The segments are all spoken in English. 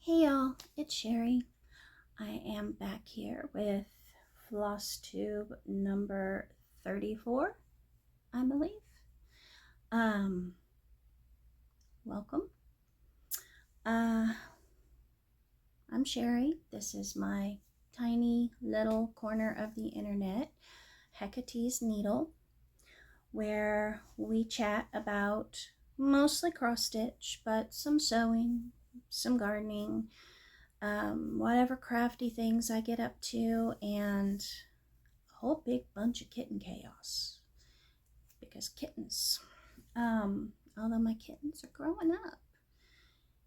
Hey y'all, it's Sherry. I am back here with Flosstube number 34, I believe. Welcome. I'm Sherry. This is my tiny little corner of the internet, Hecate's Needle, where we chat about mostly cross stitch, but some sewing, some gardening, whatever crafty things I get up to, and a whole big bunch of kitten chaos. Because kittens, although my kittens are growing up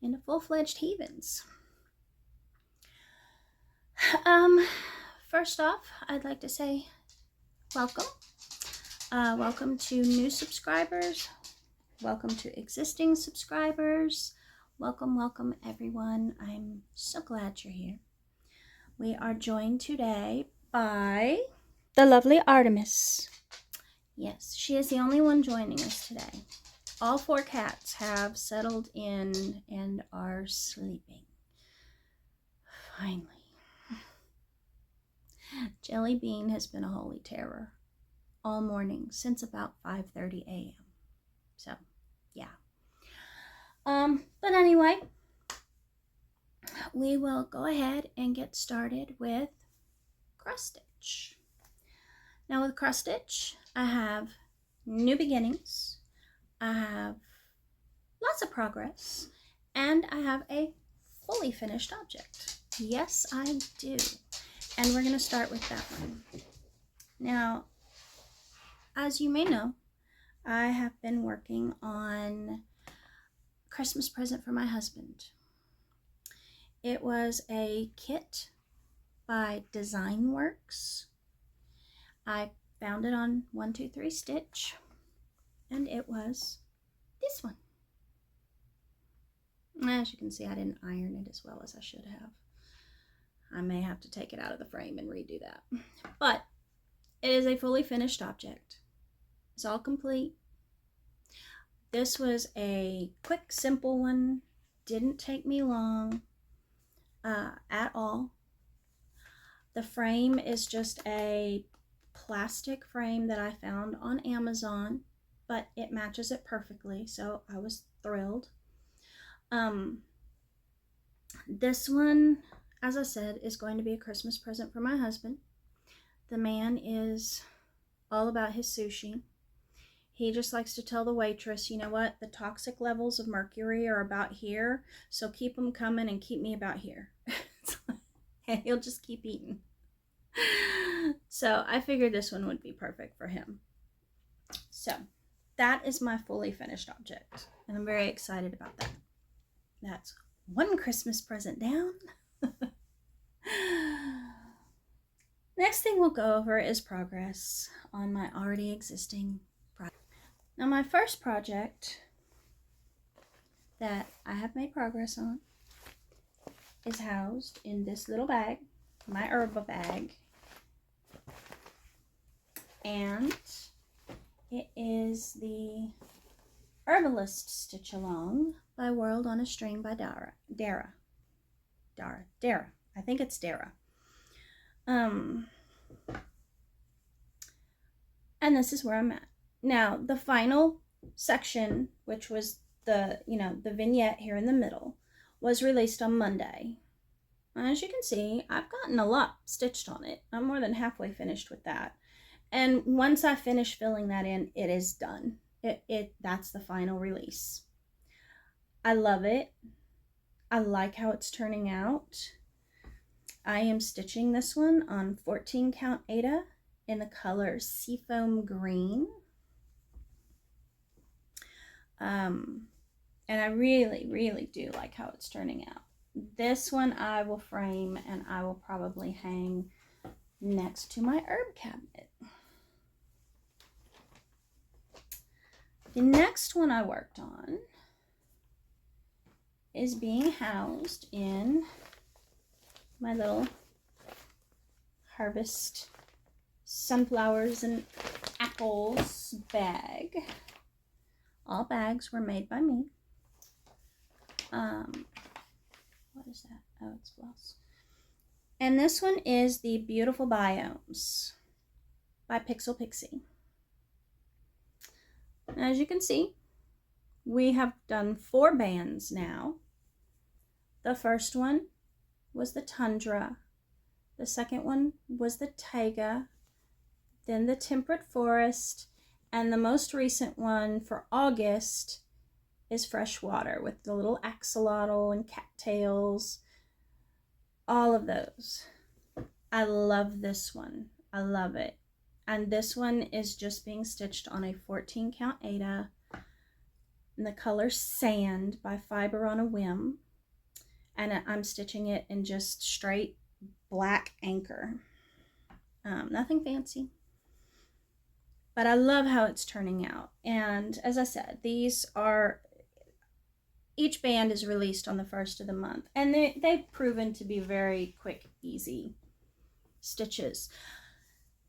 into full-fledged heathens. First off, I'd like to say welcome. Welcome to new subscribers. Welcome to existing subscribers. Welcome everyone. I'm so glad you're here. We are joined today by the lovely Artemis. Yes, she is the only one joining us today. All 4 cats have settled in and are sleeping. Finally. Jelly Bean has been a holy terror all morning since about 5:30 a.m. So, yeah. But anyway, we will go ahead and get started with cross stitch. Now with cross stitch, I have new beginnings, I have lots of progress, and I have a fully finished object. Yes, I do. And we're going to start with that one. Now, as you may know, I have been working on a Christmas present for my husband. It was a kit by Design Works. I found it on 123 Stitch, and it was this one. As you can see, I didn't iron it as well as I should have. I may have to take it out of the frame and redo that. But it is a fully finished object. It's all complete. This was a quick, simple one. Didn't take me long at all. The frame is just a plastic frame that I found on Amazon, but it matches it perfectly, so I was thrilled. This one, as I said, is going to be a Christmas present for my husband. The man is all about his sushi. He just likes to tell the waitress, you know what, the toxic levels of mercury are about here, so keep them coming and keep me about here. And he'll just keep eating. So I figured this one would be perfect for him. So that is my fully finished object, and I'm very excited about that. That's one Christmas present down. Next thing we'll go over is progress on my already existing project. Now my first project that I have made progress on is housed in this little bag, my herba bag. And it is the Herbalist Stitch Along by World on a String by Dara. I think it's Dara. And this is where I'm at. Now, the final section, which was the vignette here in the middle, was released on Monday. As you can see, I've gotten a lot stitched on it. I'm more than halfway finished with that. And once I finish filling that in, it is done. That's the final release. I love it. I like how it's turning out. I am stitching this one on 14 count Aida in the color Seafoam Green. And I really do like how it's turning out. This one I will frame and I will probably hang next to my herb cabinet. The next one I worked on is being housed in my little harvest sunflowers and apples bag. All bags were made by me. What is is that? Oh, it's floss. And this one is the Beautiful Biomes by Pixel Pixie. As you can see, we have done 4 bands now. The first one was the Tundra. The second one was the Taiga. Then the Temperate Forest. And the most recent one for August is Freshwater with the little axolotl and cattails. All of those. I love this one. I love it. And this one is just being stitched on a 14 count Aida in the color Sand by Fiber on a Whim. And I'm stitching it in just straight black anchor. Nothing fancy. But I love how it's turning out. And as I said, each band is released on the 1st of the month. And they've proven to be very quick, easy stitches.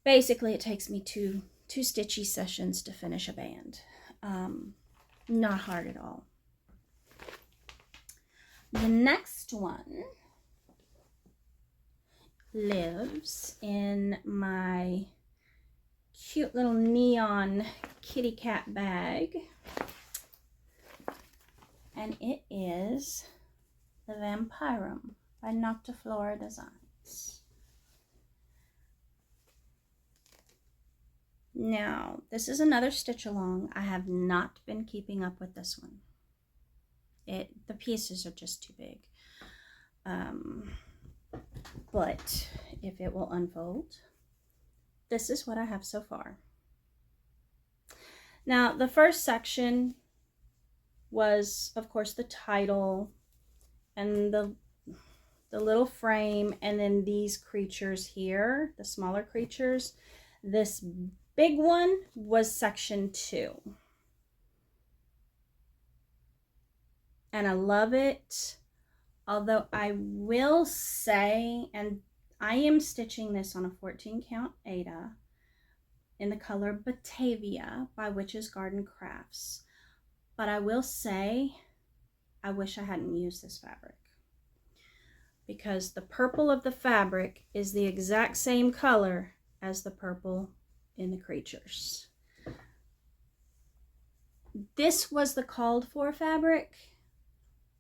Basically, it takes me two stitchy sessions to finish a band. Not hard at all. The next one lives in my cute little neon kitty cat bag. And it is the Vampirum by Noctiflora Designs. Now, this is another stitch along. I have not been keeping up with this one. The pieces are just too big. But if it will unfold, this is what I have so far. Now, the first section was, of course, the title and the little frame, and then these creatures here, the smaller creatures. This big one was section 2. And I love it. Although I will say, and I am stitching this on a 14 count Aida in the color Batavia by Witch's Garden Crafts. But I will say, I wish I hadn't used this fabric, because the purple of the fabric is the exact same color as the purple in the creatures. This was the called for fabric,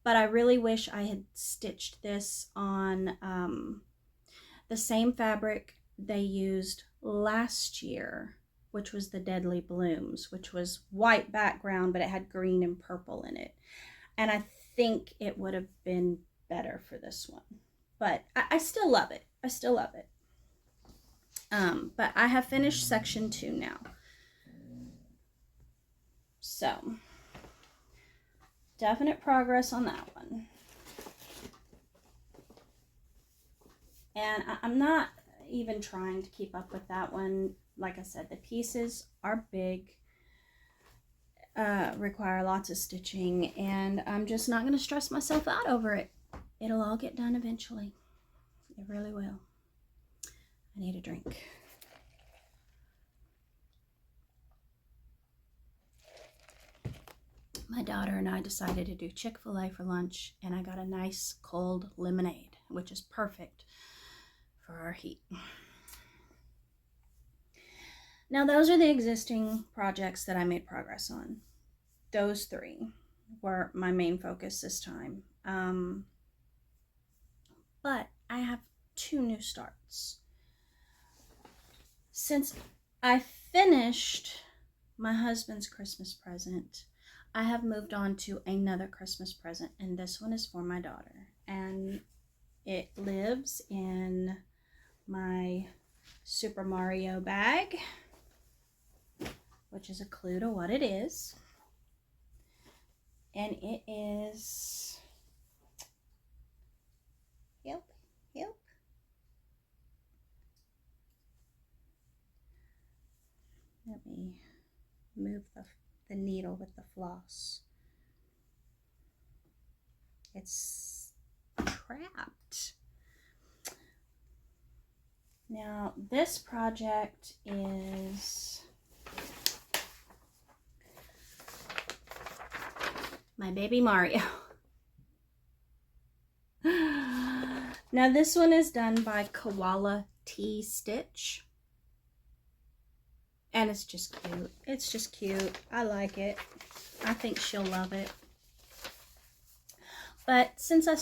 but I really wish I had stitched this on the same fabric they used last year, which was the Deadly Blooms, which was white background, but it had green and purple in it. And I think it would have been better for this one. But I still love it. I still love it. But I have finished section 2 now. So, definite progress on that one. And I'm not even trying to keep up with that one. Like I said, the pieces are big, require lots of stitching, and I'm just not going to stress myself out over it. It'll all get done eventually. It really will. I need a drink. My daughter and I decided to do Chick-fil-A for lunch, and I got a nice cold lemonade, which is perfect for our heat. Now, those are the existing projects that I made progress on. Those 3 were my main focus this time. But I have 2 new starts. Since I finished my husband's Christmas present, I have moved on to another Christmas present, and this one is for my daughter. And it lives in my Super Mario bag, which is a clue to what it is. And it is, help. Let me move the needle with the floss. It's trapped. Now, this project is my baby Mario. Now this one is done by Koala Tea Stitch. And it's just cute. It's just cute. I like it. I think she'll love it. But since I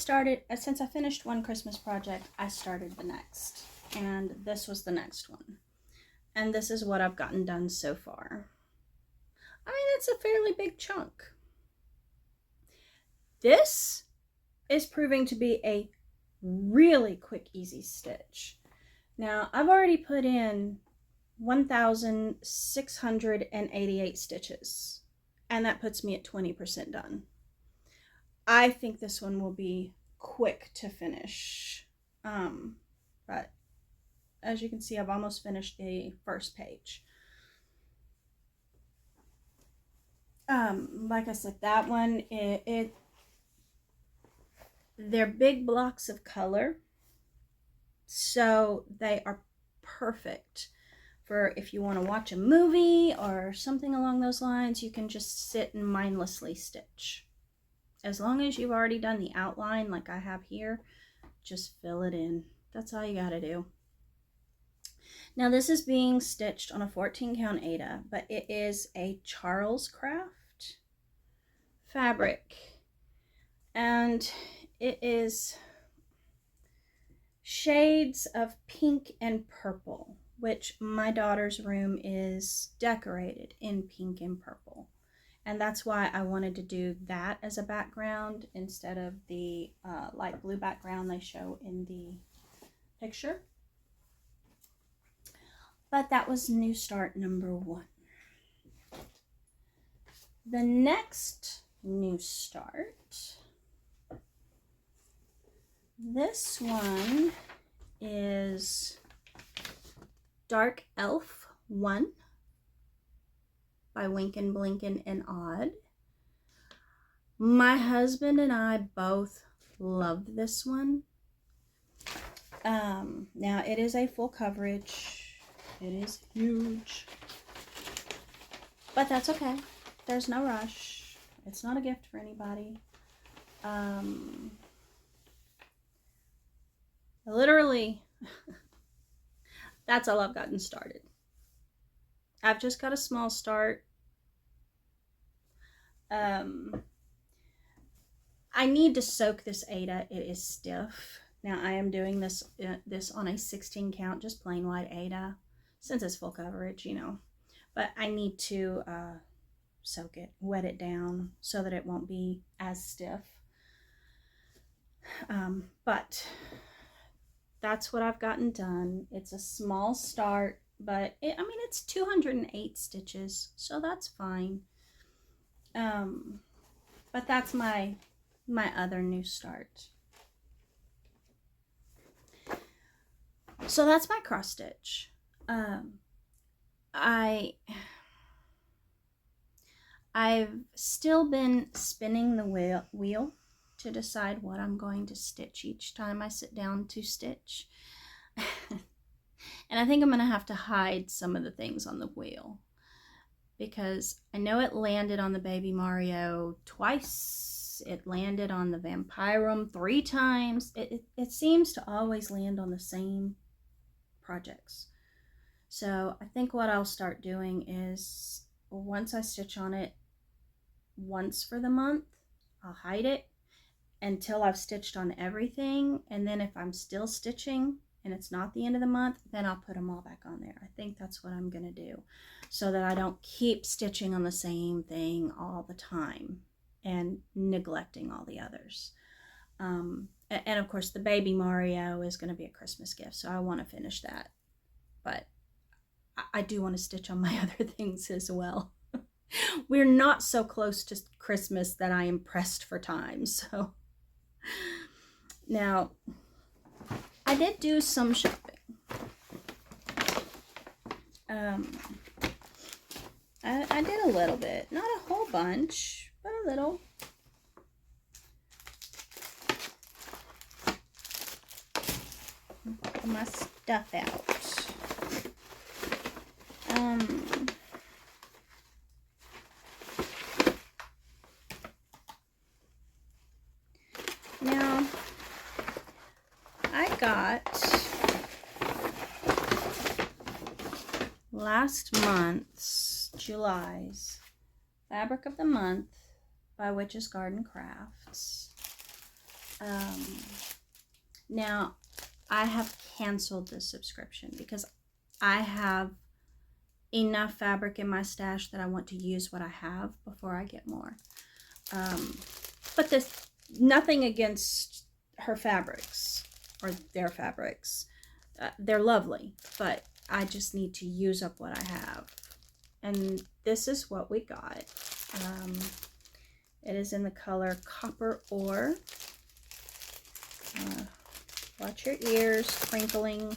finished one Christmas project, I started the next. And this was the next one. And this is what I've gotten done so far. I mean, it's a fairly big chunk. This is proving to be a really quick, easy stitch. Now, I've already put in 1,688 stitches, and that puts me at 20% done. I think this one will be quick to finish, but as you can see, I've almost finished the first page. Like I said, that one, they're big blocks of color, so they are perfect for if you want to watch a movie or something along those lines. You can just sit and mindlessly stitch. As long as you've already done the outline like I have here, just fill it in. That's all you gotta do. Now this is being stitched on a 14 count Aida, but it is a Charles Craft fabric, and it is shades of pink and purple, which my daughter's room is decorated in pink and purple. And that's why I wanted to do that as a background instead of the light blue background they show in the picture. But that was new start number 1. The next new start, this one is Dark Elf 1 by Winkin' Blinkin' and Odd. My husband and I both loved this one. Now it is a full coverage. It is huge. But that's okay. There's no rush. It's not a gift for anybody. Literally, that's all I've gotten started. I've just got a small start. I need to soak this Aida. It is stiff. Now I am doing this on a 16 count, just plain white Aida, since it's full coverage, you know. But I need to soak it, wet it down so that it won't be as stiff. But that's what I've gotten done. It's a small start, but I mean, it's 208 stitches, so that's fine. But that's my other new start. So that's my cross stitch. I've still been spinning the wheel to decide what I'm going to stitch each time I sit down to stitch. And I think I'm going to have to hide some of the things on the wheel, because I know it landed on the Baby Mario twice. It landed on the Vampirum 3 times. It seems to always land on the same projects. So I think what I'll start doing is, once I stitch on it once for the month, I'll hide it until I've stitched on everything. And then if I'm still stitching and it's not the end of the month, then I'll put them all back on there. I think that's what I'm gonna do, so that I don't keep stitching on the same thing all the time and neglecting all the others. And of course the Baby Mario is going to be a Christmas gift, so I want to finish that. But I do want to stitch on my other things as well. We're not so close to Christmas that I am pressed for time. So now I did do some shopping. I did a little bit, not a whole bunch, but a little. Pull my stuff out. Now I got last month's, July's, Fabric of the Month by Witch's Garden Crafts. Now, I have canceled this subscription because I have enough fabric in my stash that I want to use what I have before I get more. But this, nothing against her fabrics or their fabrics. They're lovely, but I just need to use up what I have. And this is what we got. It is in the color Copper Ore. Watch your ears, crinkling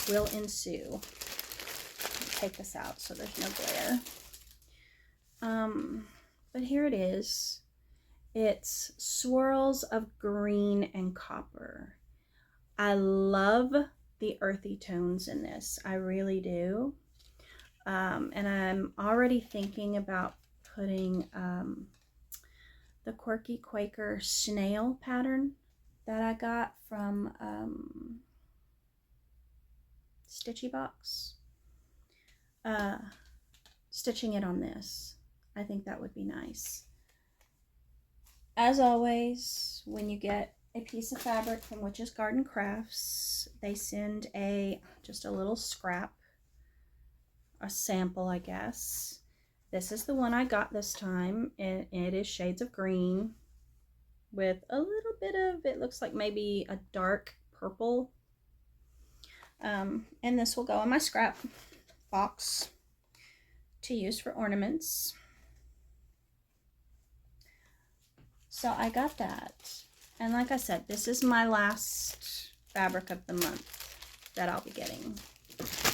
will ensue. Take this out so there's no glare. But here it is. It's swirls of green and copper. I love the earthy tones in this. I really do. And I'm already thinking about putting the Quirky Quaker snail pattern that I got from Stitchy Box. Stitching it on this. I think that would be nice. As always, when you get a piece of fabric from Witch's Garden Crafts, they send just a little scrap, a sample, I guess. This is the one I got this time, and it is shades of green with a little bit of, it looks like maybe a dark purple. And this will go in my scrap box to use for ornaments. So I got that. And like I said, this is my last fabric of the month that I'll be getting,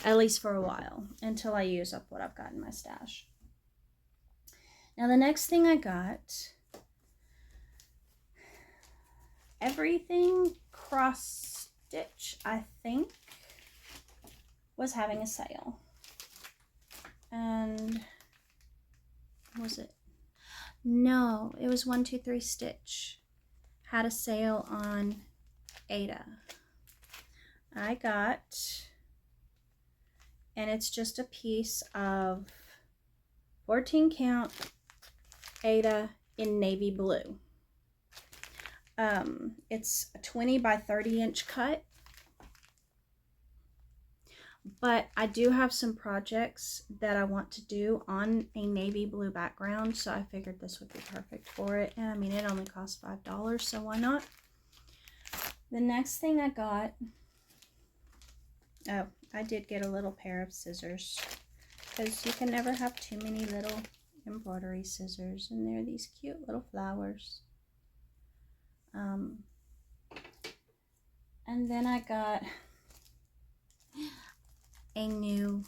at least for a while, until I use up what I've got in my stash. Now the next thing I got, Everything Cross Stitch, I think, was having a sale. And was it? No, it was 123 Stitch. Had a sale on Ada. I got, and it's just a piece of 14 count Ada in navy blue. It's a 20 by 30 inch cut. But I do have some projects that I want to do on a navy blue background, so I figured this would be perfect for it. And I mean, it only costs $5, so why not? The next thing I got, oh, I did get a little pair of scissors, because you can never have too many little embroidery scissors, and they're these cute little flowers. And then I got a new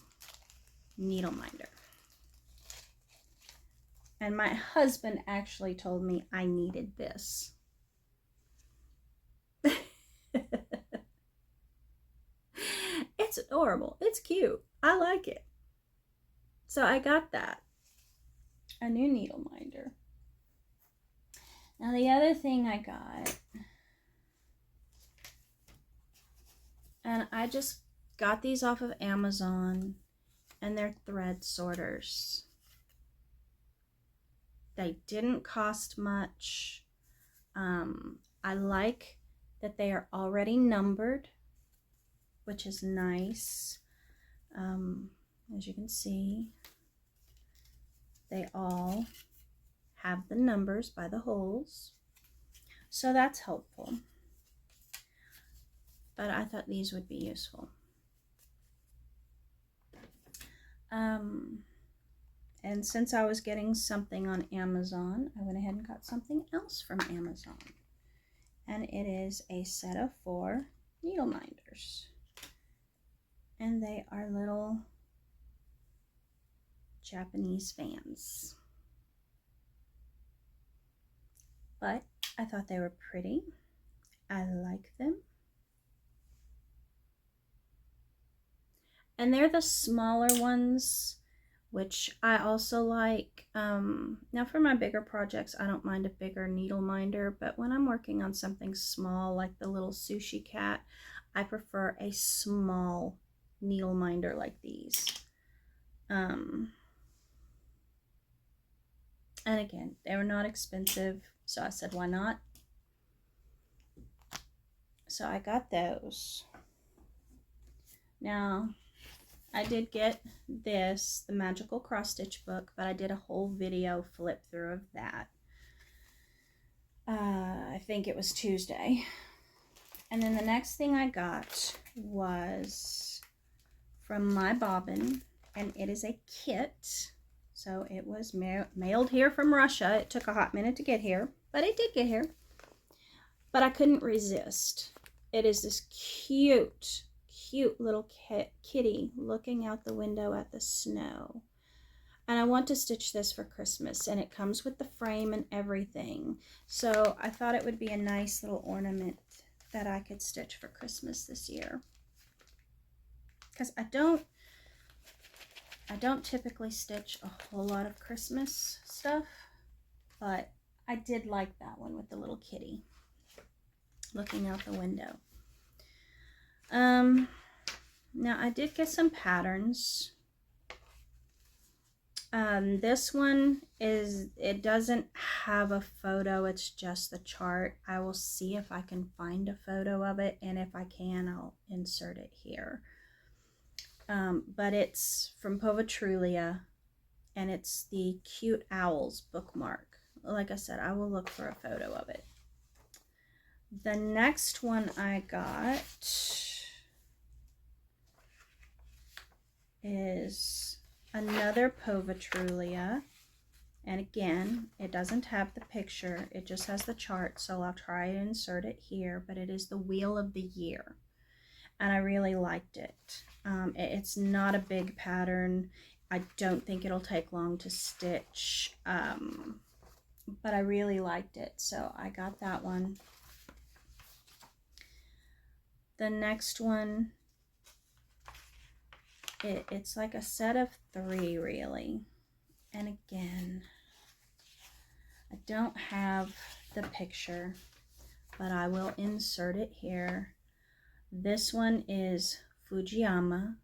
needle minder. And my husband actually told me I needed this. It's adorable. It's cute. I like it. So I got that. A new needle minder. Now the other thing I got, and I just got these off of Amazon, and they're thread sorters. They didn't cost much. I like that they are already numbered, which is nice. As you can see, they all have the numbers by the holes, so that's helpful. But I thought these would be useful. And since I was getting something on Amazon, I went ahead and got something else from Amazon. And it is a set of 4 needle minders. And they are little Japanese fans. But I thought they were pretty. I like them. And they're the smaller ones, which I also like. Now for my bigger projects, I don't mind a bigger needle minder, but when I'm working on something small like the little sushi cat, I prefer a small needle minder like these. And again, they were not expensive, so I said, why not? So I got those. Now, I did get this, the Magical Cross Stitch book, but I did a whole video flip through of that. I think it was Tuesday. And then the next thing I got was from My Bobbin, and it is a kit. So it was mailed here from Russia. It took a hot minute to get here, but it did get here. But I couldn't resist. It is this cute little kitty looking out the window at the snow. And I want to stitch this for Christmas, and it comes with the frame and everything. So I thought it would be a nice little ornament that I could stitch for Christmas this year. Because I don't typically stitch a whole lot of Christmas stuff, but I did like that one with the little kitty looking out the window. Now I did get some patterns. This one it doesn't have a photo, it's just the chart. I will see if I can find a photo of it, and if I can, I'll insert it here. But it's from Povatrulia, and it's the Cute Owls bookmark. Like I said, I will look for a photo of it. The next one I got is another Povatrulia, and again, it doesn't have the picture, it just has the chart, so I'll try to insert it here, but it is the Wheel of the Year, and I really liked it. It's not a big pattern. I don't think it'll take long to stitch, but I really liked it, so I got that one. The next one, it's like a set of 3 really, and again, I don't have the picture, but I will insert it here. This one is Fujiyama,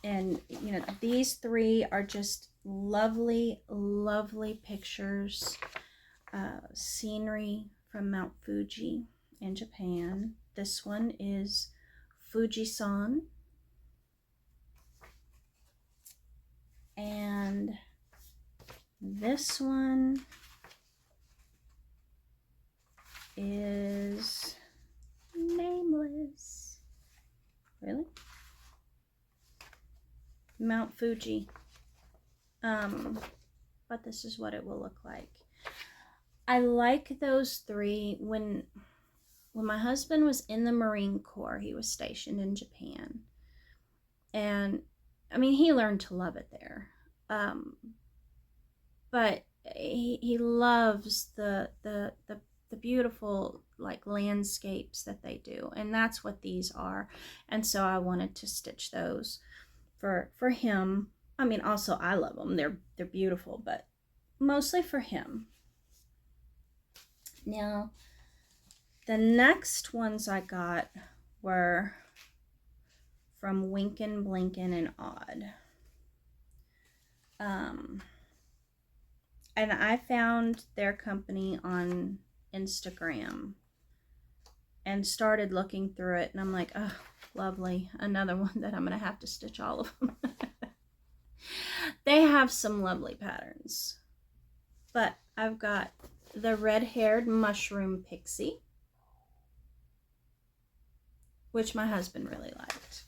and you know, these 3 are just lovely pictures. Scenery from Mount Fuji in Japan. This one is Fujisan, and this one is nameless. Really? Mount Fuji. But this is what it will look like. I like those 3. When my husband was in the Marine Corps, he was stationed in Japan, and I mean, he learned to love it there. But he loves the beautiful like landscapes that they do, and that's what these are. And so I wanted to stitch those for him. I mean, also I love them. They're beautiful, but mostly for him. Now, the next ones I got were from Winkin', Blinkin', and Odd. And I found their company on Instagram and started looking through it, and I'm like, oh, lovely. Another one that I'm going to have to stitch all of them. They have some lovely patterns. But I've got the red-haired mushroom pixie, which my husband really liked.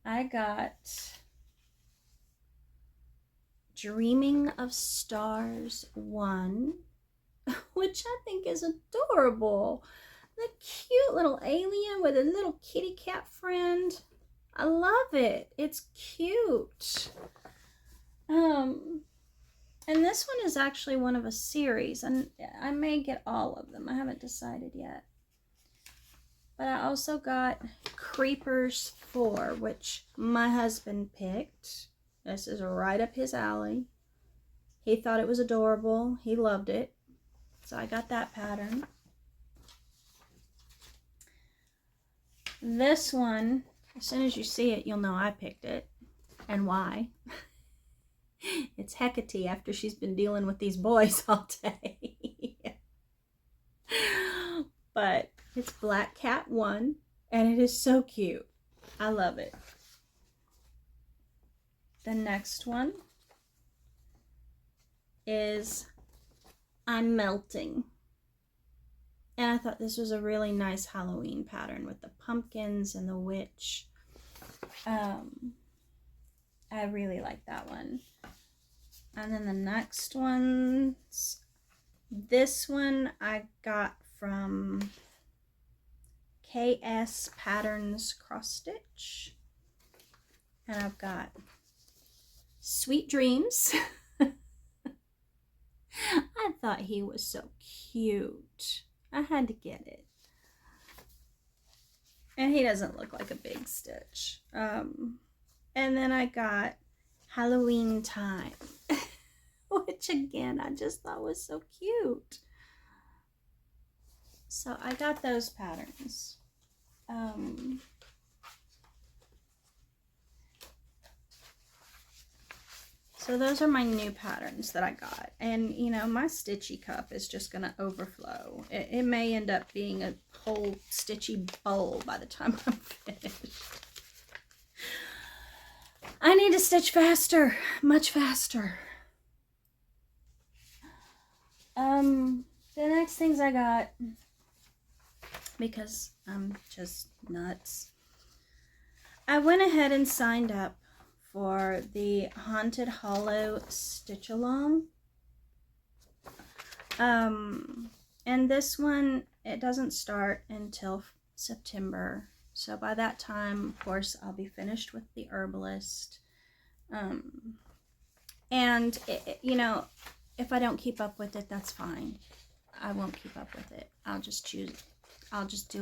I got Dreaming of Stars 1, which I think is adorable. The cute little alien with a little kitty cat friend. I love it. It's cute. And this one is actually one of a series, and I may get all of them. I haven't decided yet. But I also got Creepers 4, which my husband picked. This is right up his alley. He thought it was adorable. He loved it. So I got that pattern. This one, as soon as you see it, you'll know I picked it and why. It's Hecate after she's been dealing with these boys all day. But it's Black Cat 1, and it is so cute. I love it. The next one is I'm Melting. And I thought this was a really nice Halloween pattern with the pumpkins and the witch. I really like that one. And then the next one's, this one I got from KS Patterns Cross Stitch. And I've got Sweet Dreams. I thought he was so cute. I had to get it. And he doesn't look like a big stitch. And then I got Halloween Time, which again, I just thought was so cute. So I got those patterns. So those are my new patterns that I got. And, you know, my stitchy cup is just going to overflow. It may end up being a whole stitchy bowl by the time I'm finished. I need to stitch faster, much faster. The next things I got, because I'm just nuts, I went ahead and signed up for the Haunted Hollow Stitch Along. And this one, it doesn't start until September. So by that time, of course, I'll be finished with the Herbalist. And, you know, if I don't keep up with it, that's fine. I won't keep up with it. I'll just do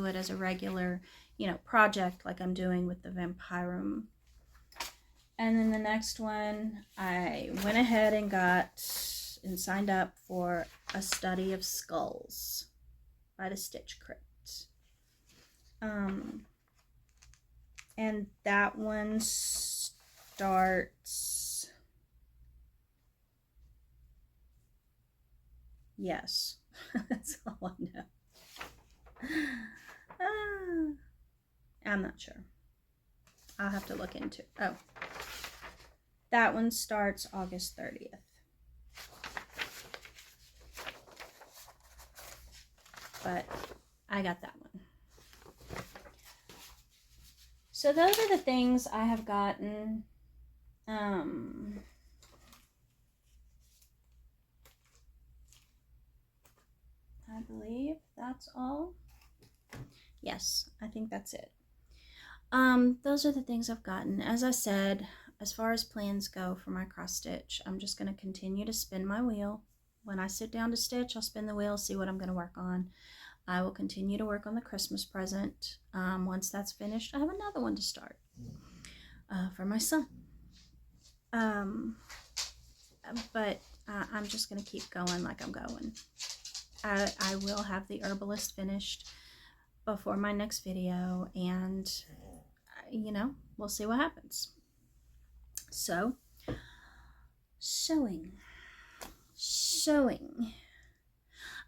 it as a regular, you know, project like I'm doing with the Vampirum. And then the next one, I went ahead and signed up for A Study of Skulls by the Stitch Crypt. And that one starts, yes, that's all I know. I'm not sure. I'll have to look into it. Oh, that one starts August 30th. But I got that one. So those are the things I have gotten. I believe that's all. Yes, I think that's it. Those are the things I've gotten. As I said, as far as plans go for my cross stitch, I'm just going to continue to spin my wheel. When I sit down to stitch, I'll spin the wheel, see what I'm going to work on. I will continue to work on the Christmas present. Once that's finished, I have another one to start for my son. But I'm just going to keep going like I'm going. I will have the Herbalist finished before my next video, and you know, we'll see what happens. So, sewing.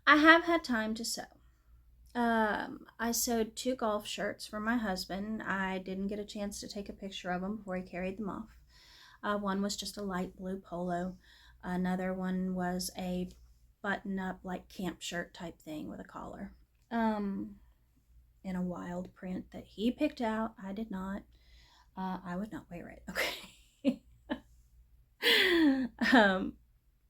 I have had time to sew. I sewed 2 golf shirts for my husband. I didn't get a chance to take a picture of them before he carried them off. One was just a light blue polo. Another one was a button-up, like camp shirt type thing with a collar. In a wild print that he picked out. I did not. I would not wear it. Okay.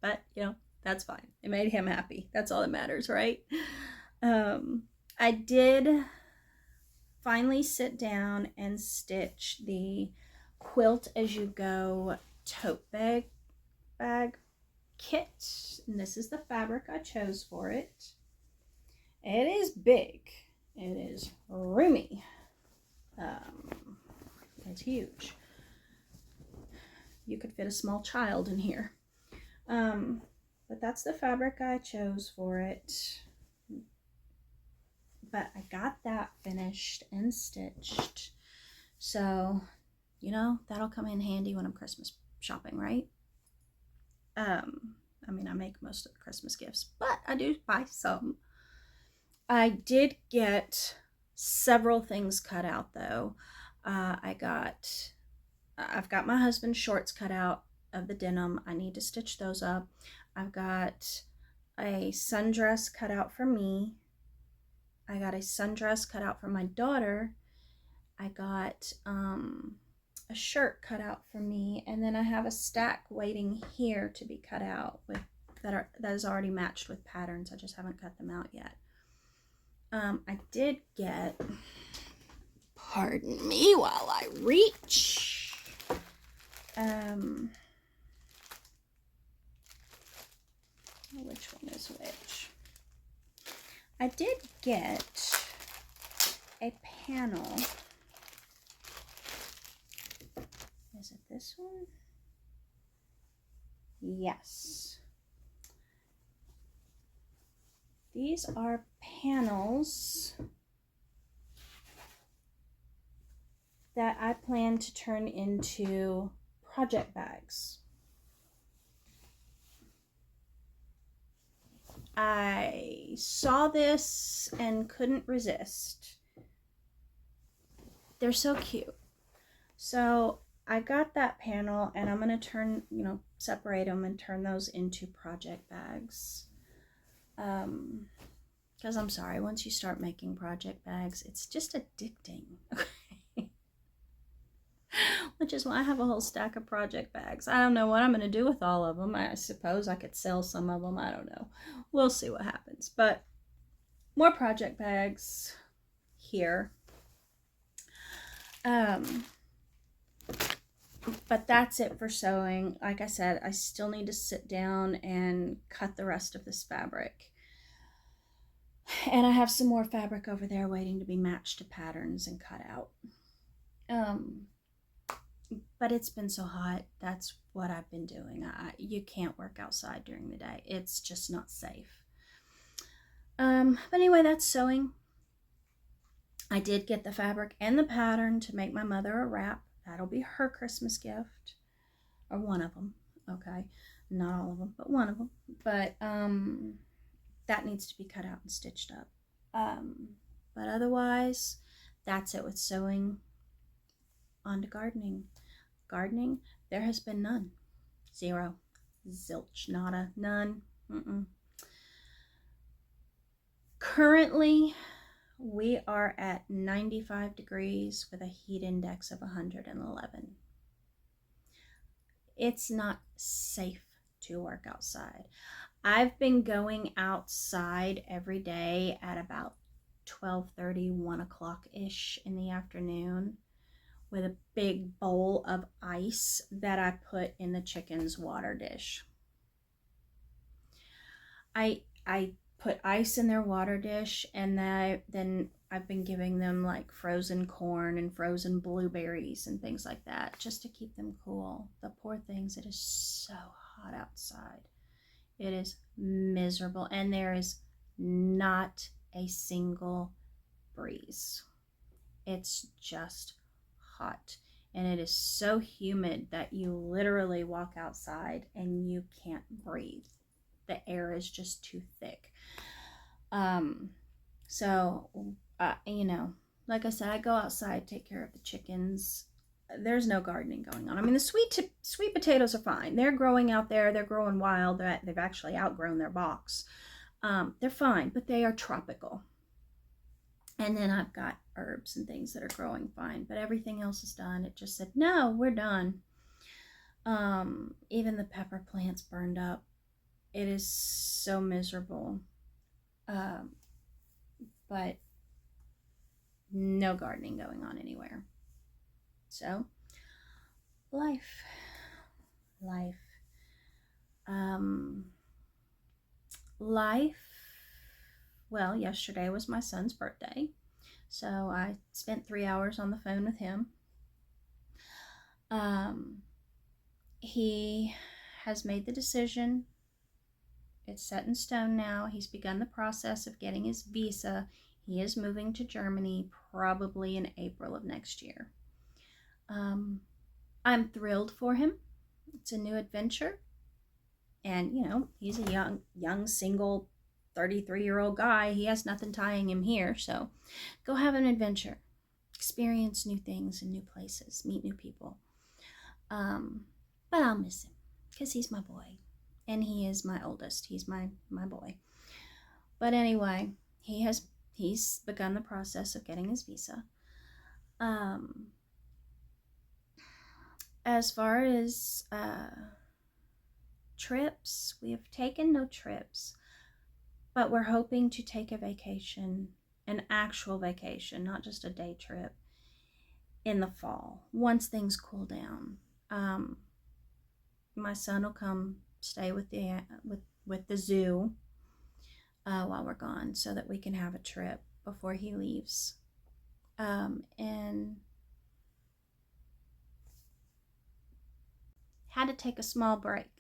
But, you know, that's fine. It made him happy. That's all that matters, right? I did finally sit down and stitch the Quilt As You Go tote bag kit. And this is the fabric I chose for it. It is big. It is roomy. It's huge. You could fit a small child in here. But that's the fabric I chose for it. But I got that finished and stitched. So, you know, that'll come in handy when I'm Christmas shopping, right? I mean, I make most of the Christmas gifts, but I do buy some. I did get several things cut out though. I've got my husband's shorts cut out of the denim. I need to stitch those up. I've got a sundress cut out for me. I got a sundress cut out for my daughter. I got a shirt cut out for me, and then I have a stack waiting here to be cut out with that is already matched with patterns. I just haven't cut them out yet. I did get, pardon me while I reach. Which one is which? I did get a panel. Is it this one? Yes. These are panels that I plan to turn into project bags. I saw this and couldn't resist. They're so cute. So I got that panel, and I'm going to turn, separate them and turn those into project bags. Because I'm sorry, once you start making project bags, it's just addicting. Which is why I have a whole stack of project bags. I don't know what I'm going to do with all of them. I suppose I could sell some of them. I don't know. We'll see what happens. But more project bags here. But that's it for sewing. Like I said, I still need to sit down and cut the rest of this fabric. And I have some more fabric over there waiting to be matched to patterns and cut out. But it's been so hot. That's what I've been doing. You can't work outside during the day. It's just not safe. But anyway, that's sewing. I did get the fabric and the pattern to make my mother a wrap. That'll be her Christmas gift. Or one of them. Okay. Not all of them, but one of them. But that needs to be cut out and stitched up. But otherwise, that's it with sewing. On to gardening. Gardening, there has been none. Zero. Zilch. Nada. None. Currently, we are at 95 degrees with a heat index of 111. It's not safe to work outside. I've been going outside every day at about 12:30, 1 o'clock-ish in the afternoon with a big bowl of ice that I put in the chicken's water dish. I put ice in their water dish, and then I've been giving them like frozen corn and frozen blueberries and things like that just to keep them cool. The poor things, it is so hot outside. It is miserable, and there is not a single breeze. It's just hot, and it is so humid that you literally walk outside and you can't breathe. The air is just too thick. Like I said, I go outside, take care of the chickens. There's no gardening going on. I mean, the sweet potatoes are fine. They're growing out there. They're growing wild. They've actually outgrown their box. They're fine, but they are tropical. And then I've got herbs and things that are growing fine, but everything else is done. It just said, no, we're done. Even the pepper plants burned up. It is so miserable. But no gardening going on anywhere. So, life. Well, yesterday was my son's birthday, so I spent 3 hours on the phone with him. He has made the decision. It's set in stone now. He's begun the process of getting his visa. He is moving to Germany probably in April of next year. I'm thrilled for him. It's a new adventure. And, you know, he's a young single 33-year-old guy. He has nothing tying him here. So go have an adventure. Experience new things and new places. Meet new people. But I'll miss him because he's my boy. And he is my oldest. He's my boy. But anyway, he's begun the process of getting his visa. As far as trips, we have taken no trips, but we're hoping to take a vacation, an actual vacation, not just a day trip, in the fall once things cool down. My son will come stay with the zoo while we're gone, so that we can have a trip before he leaves. And had to take a small break.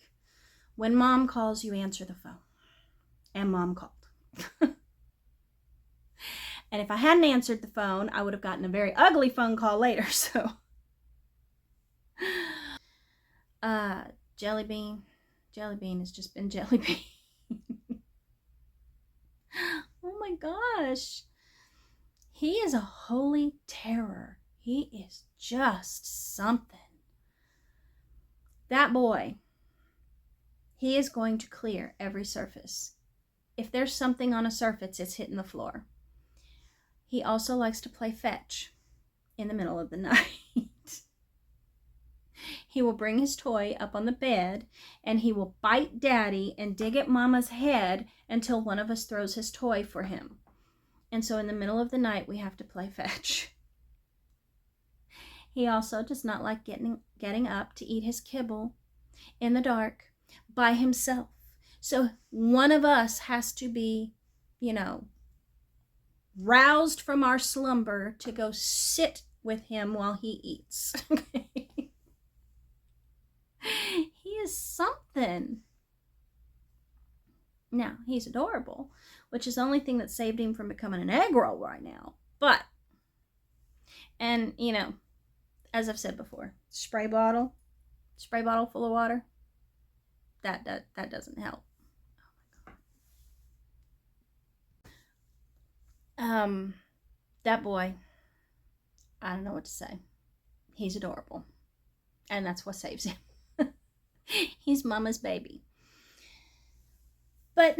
When Mom calls, you answer the phone. And Mom called. And if I hadn't answered the phone, I would have gotten a very ugly phone call later. So, Jelly Bean has just been Jelly Bean. Oh my gosh. He is a holy terror. He is just something. That boy, he is going to clear every surface. If there's something on a surface, it's hitting the floor. He also likes to play fetch in the middle of the night. He will bring his toy up on the bed, and he will bite Daddy and dig at Mama's head until one of us throws his toy for him. And so in the middle of the night, we have to play fetch. He also does not like getting up to eat his kibble in the dark by himself. So one of us has to be, roused from our slumber to go sit with him while he eats. He is something. Now, he's adorable, which is the only thing that saved him from becoming an egg roll right now. But, and, as I've said before, spray bottle full of water, that doesn't help. Oh my God. That boy, I don't know what to say. He's adorable. And that's what saves him. He's Mama's baby. But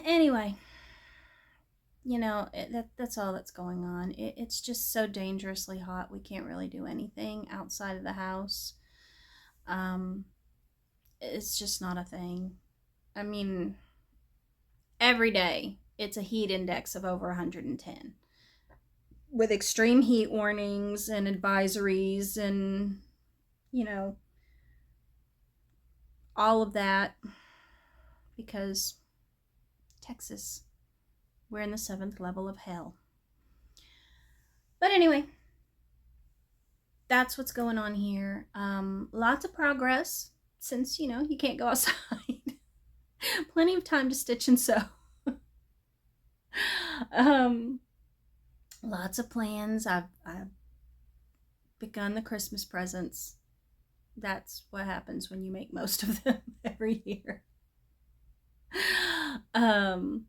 anyway, that's all that's going on. It's just so dangerously hot. We can't really do anything outside of the house. It's just not a thing. I mean, every day it's a heat index of over 110 with extreme heat warnings and advisories and, all of that, because Texas, we're in the 7th level of hell. But anyway, that's what's going on here. Lots of progress since, you can't go outside. Plenty of time to stitch and sew. Lots of plans. I've begun the Christmas presents. That's what happens when you make most of them every year. I've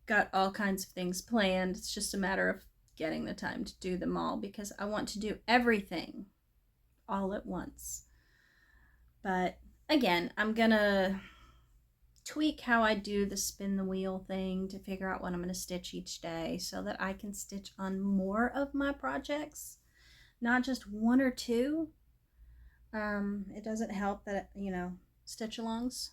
got all kinds of things planned. It's just a matter of getting the time to do them all, because I want to do everything all at once. But again, I'm gonna tweak how I do the spin the wheel thing to figure out what I'm going to stitch each day, so that I can stitch on more of my projects, not just one or two. It doesn't help that, stitch alongs.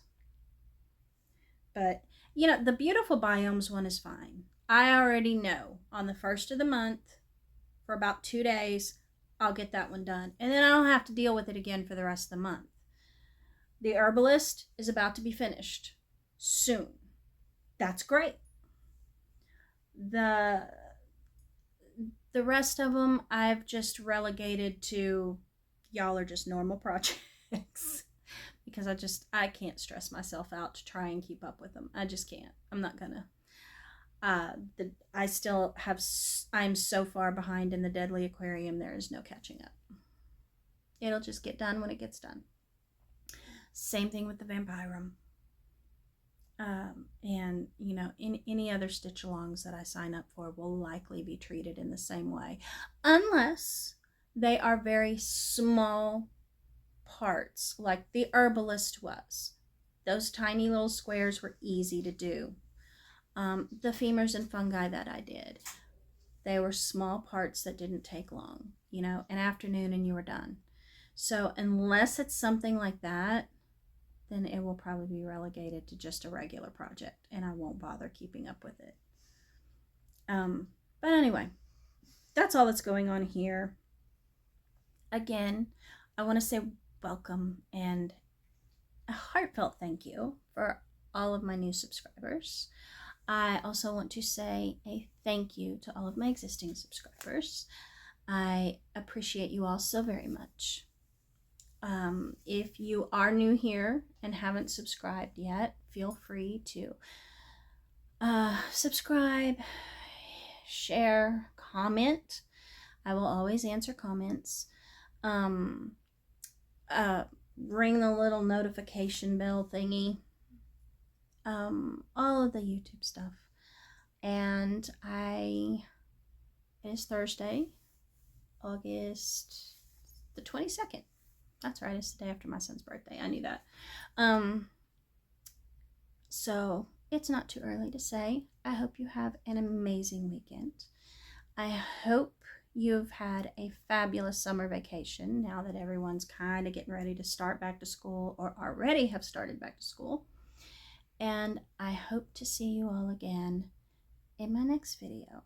But, the beautiful biomes one is fine. I already know on the 1st of the month, for about 2 days, I'll get that one done. And then I don't have to deal with it again for the rest of the month. The herbalist is about to be finished soon. That's great. The rest of them I've just relegated to, y'all are just normal projects. because I can't stress myself out to try and keep up with them. I just can't. I'm not gonna. I still have, I'm so far behind in the Deadly Aquarium, there is no catching up. It'll just get done when it gets done. Same thing with the Vampirum. And you know, in any other stitch alongs that I sign up for will likely be treated in the same way, unless they are very small parts like the herbalist was. Those tiny little squares were easy to do. The femurs and fungi that I did, they were small parts that didn't take long, you know, an afternoon and you were done. So unless it's something like that, then it will probably be relegated to just a regular project and I won't bother keeping up with it. But anyway, that's all that's going on here. Again, I want to say welcome and a heartfelt thank you for all of my new subscribers. I also want to say a thank you to all of my existing subscribers. I appreciate you all so very much. If you are new here and haven't subscribed yet, feel free to subscribe, share, comment. I will always answer comments. Ring the little notification bell thingy. All of the YouTube stuff. And it is Thursday, August the 22nd. That's right, it's the day after my son's birthday. I knew that. So it's not too early to say. I hope you have an amazing weekend. I hope you've had a fabulous summer vacation now that everyone's kind of getting ready to start back to school or already have started back to school. And I hope to see you all again in my next video.